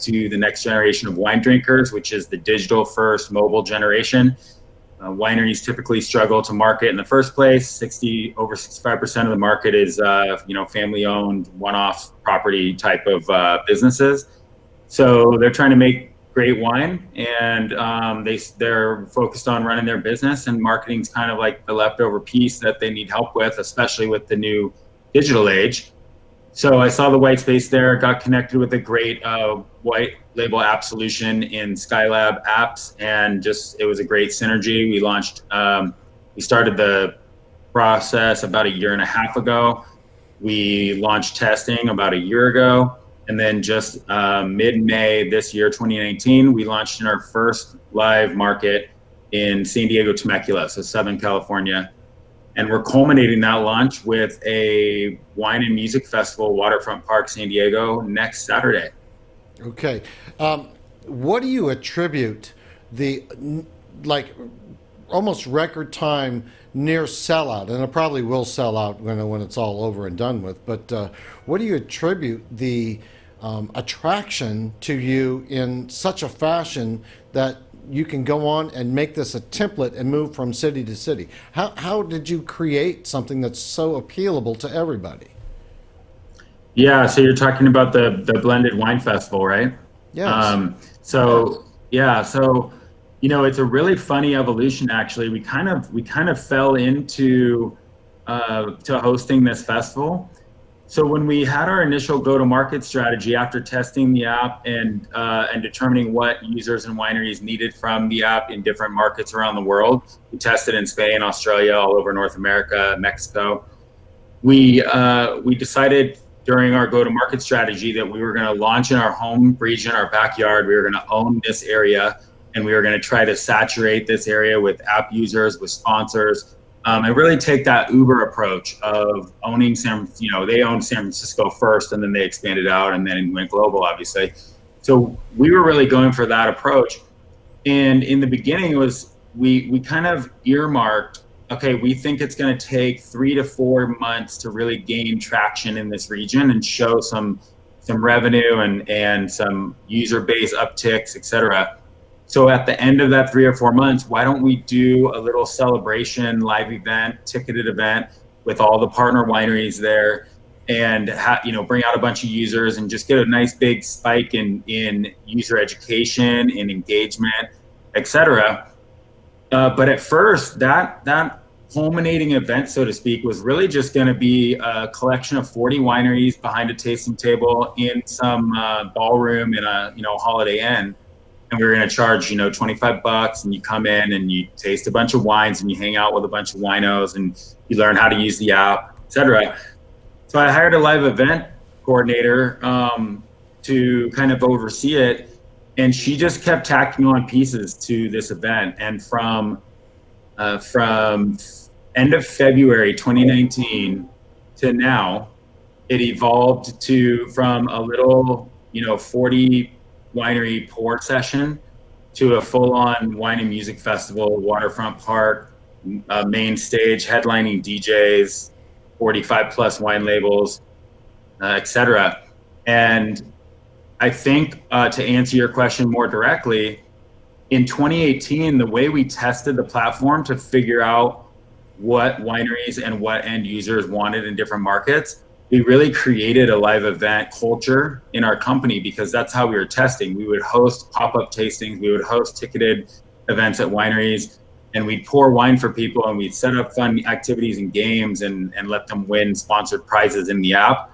to the next generation of wine drinkers, which is the digital first mobile generation. Wineries typically struggle to market in the first place. Over 65% of the market is, family owned, one-off property type of businesses. So they're trying to make great wine, and they're focused on running their business, and marketing's kind of like the leftover piece that they need help with, especially with the new digital age. So I saw the white space there, got connected with a great white label app solution in Skylab apps, and it was a great synergy. We started the process about a year and a half ago. We launched testing about a year ago. And then just mid-May this year, 2019, we launched in our first live market in San Diego Temecula, so Southern California. And we're culminating that launch with a wine and music festival, Waterfront Park, San Diego, next Saturday. Okay. What do you attribute the almost record time near sellout, and it probably will sell out when it's all over and done with, but what do you attribute the attraction to you in such a fashion that you can go on and make this a template and move from city to city? How did you create something that's so appealable to everybody? Yeah, so you're talking about the Blended Wine Festival, right? Yes. So it's a really funny evolution. Actually, we kind of fell into to hosting this festival. So when we had our initial go-to-market strategy after testing the app and determining what users and wineries needed from the app in different markets around the world, we tested in Spain, Australia, all over North America, Mexico. We decided during our go-to-market strategy that we were going to launch in our home region, our backyard. We were going to own this area, and we were going to try to saturate this area with app users, with sponsors. And really take that Uber approach of owning they owned San Francisco first, and then they expanded out and then went global, obviously. So we were really going for that approach. And in the beginning, we kind of earmarked, okay, we think it's going to take 3 to 4 months to really gain traction in this region and show some revenue and some user base upticks, et cetera. So at the end of that 3 or 4 months, why don't we do a little celebration, live event, ticketed event with all the partner wineries there, and bring out a bunch of users and just get a nice big spike in user education, in engagement, et cetera. But at first, that culminating event, so to speak, was really just going to be a collection of 40 wineries behind a tasting table in some ballroom in a Holiday Inn. And we were going to charge, $25, and you come in and you taste a bunch of wines and you hang out with a bunch of winos and you learn how to use the app, et cetera. So I hired a live event coordinator to kind of oversee it. And she just kept tacking on pieces to this event. And from end of February 2019 to now, it evolved from a little, 40 winery pour session to a full-on wine and music festival, Waterfront Park, main stage, headlining DJs, 45 plus wine labels, et cetera. And I think to answer your question more directly, in 2018, the way we tested the platform to figure out what wineries and what end users wanted in different markets, we really created a live event culture in our company, because that's how we were testing. We would host pop-up tastings, we would host ticketed events at wineries, and we'd pour wine for people, and we'd set up fun activities and games and let them win sponsored prizes in the app.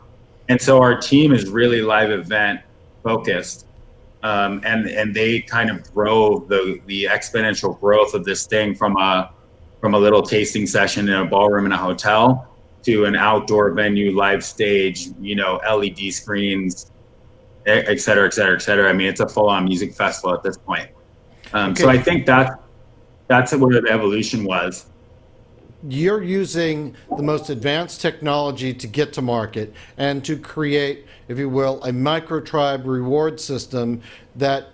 And so our team is really live event focused. And they kind of drove the exponential growth of this thing from a little tasting session in a ballroom in a hotel to an outdoor venue, live stage, LED screens, et cetera, et cetera, et cetera. I mean, it's a full-on music festival at this point. Okay. So I think that's where the evolution was. You're using the most advanced technology to get to market and to create, if you will, a micro-tribe reward system that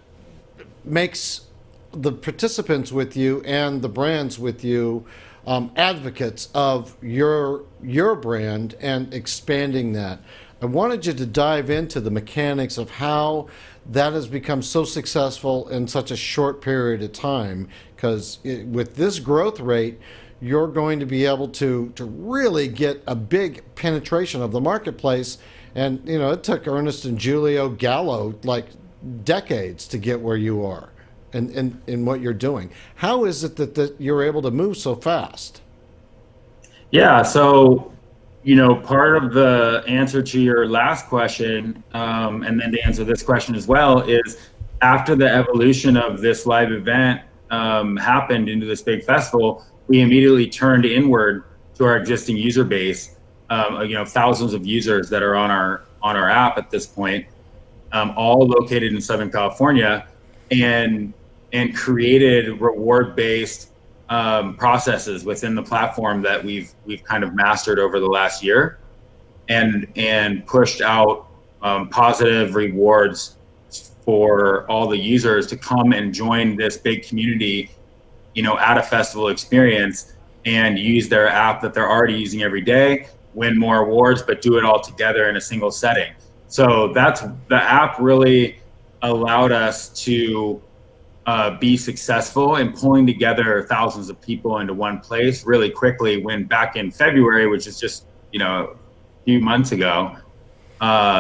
makes the participants with you and the brands with you advocates of your brand and expanding that. I wanted you to dive into the mechanics of how that has become so successful in such a short period of time. Because with this growth rate, you're going to be able to really get a big penetration of the marketplace. And it took Ernest and Julio Gallo like decades to get where you are, and in what you're doing. How is it that you're able to move so fast? Yeah, so part of the answer to your last question, and then to answer this question as well, is after the evolution of this live event happened into this big festival, we immediately turned inward to our existing user base. Thousands of users that are on our app at this point, all located in Southern California, and created reward-based processes within the platform that we've kind of mastered over the last year, and pushed out positive rewards for all the users to come and join this big community, at a festival experience, and use their app that they're already using every day, win more awards, but do it all together in a single setting. So the app really allowed us to be successful in pulling together thousands of people into one place really quickly, when back in February, which is just a few months ago,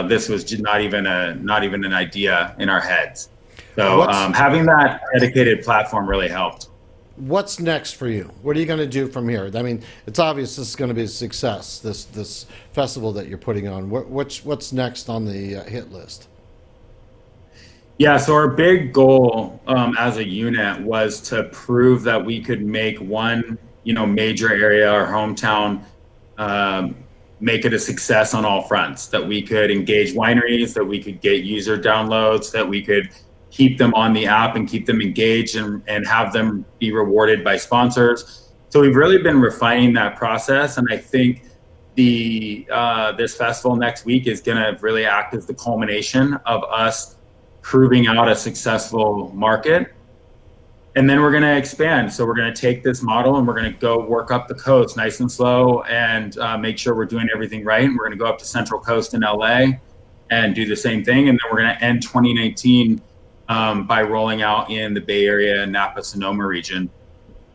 this was just not even an idea in our heads. So having that dedicated platform really helped. What's next for you? What are you going to do from here? I mean, it's obvious this is going to be a success, this festival that you're putting on. What's next on the hit list? Yeah, so our big goal as a unit was to prove that we could make one, major area, our hometown, make it a success on all fronts. That we could engage wineries, that we could get user downloads, that we could keep them on the app and keep them engaged, and have them be rewarded by sponsors. So we've really been refining that process, and I think this festival next week is going to really act as the culmination of us proving out a successful market. And then we're going to expand. So we're going to take this model and we're going to go work up the coast nice and slow, and make sure we're doing everything right. And we're going to go up to Central Coast in LA and do the same thing. And then we're going to end 2019 by rolling out in the Bay Area and Napa Sonoma region.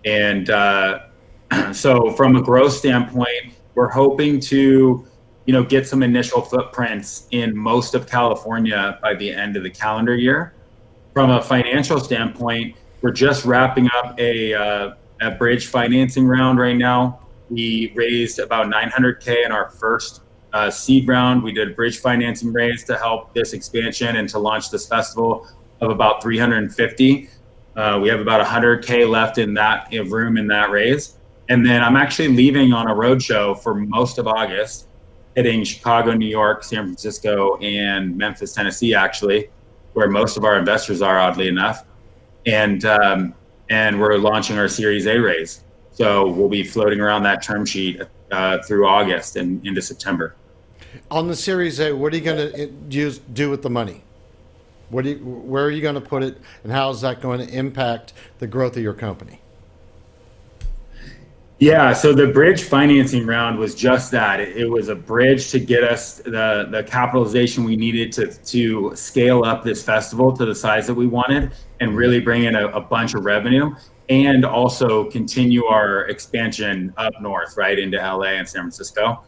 And so from a growth standpoint, we're hoping to get some initial footprints in most of California by the end of the calendar year. From a financial standpoint, we're just wrapping up a bridge financing round right now. We raised about $900K in our first seed round. We did a bridge financing raise to help this expansion and to launch this festival of about 350. We have about 100K left in that room in that raise. And then I'm actually leaving on a roadshow for most of August, hitting Chicago, New York, San Francisco, and Memphis, Tennessee, actually, where most of our investors are, oddly enough. And we're launching our Series A raise. So we'll be floating around that term sheet through August and into September. On the Series A, what are you going to do with the money? Where are you going to put it, and how is that going to impact the growth of your company? Yeah, so the bridge financing round was just that. It was a bridge to get us the capitalization we needed to scale up this festival to the size that we wanted, and really bring in a bunch of revenue, and also continue our expansion up north, right, into LA and San Francisco.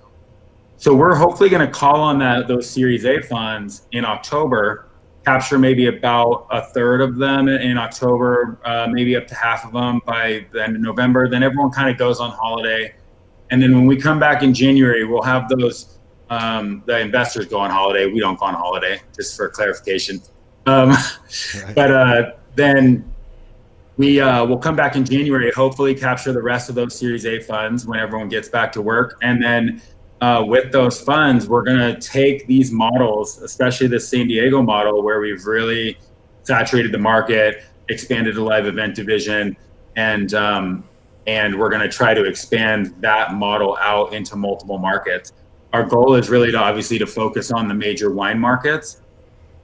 So we're hopefully going to call on those Series A funds in October, capture maybe about a third of them in October, maybe up to half of them by the end of November. Then everyone kind of goes on holiday. And then when we come back in January, we'll have those, the investors go on holiday. We don't go on holiday, just for clarification. Right. But then we'll come back in January, hopefully capture the rest of those Series A funds when everyone gets back to work. And then with those funds, we're going to take these models, especially the San Diego model, where we've really saturated the market, expanded the live event division, and we're going to try to expand that model out into multiple markets. Our goal is really to focus on the major wine markets.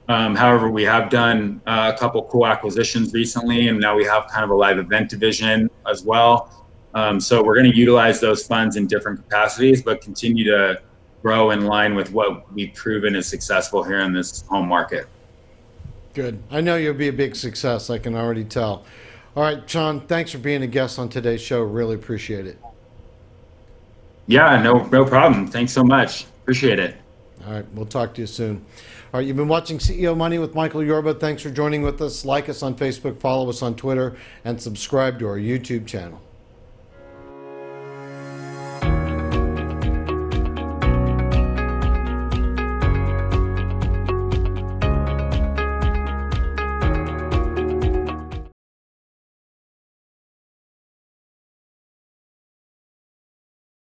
However, we have done a couple cool acquisitions recently, and now we have kind of a live event division as well. So we're going to utilize those funds in different capacities, but continue to grow in line with what we've proven is successful here in this home market. Good. I know you'll be a big success. I can already tell. All right, Sean, thanks for being a guest on today's show. Really appreciate it. Yeah, no problem. Thanks so much. Appreciate it. All right, we'll talk to you soon. All right, you've been watching CEO Money with Michael Yorba. Thanks for joining with us. Like us on Facebook, follow us on Twitter, and subscribe to our YouTube channel.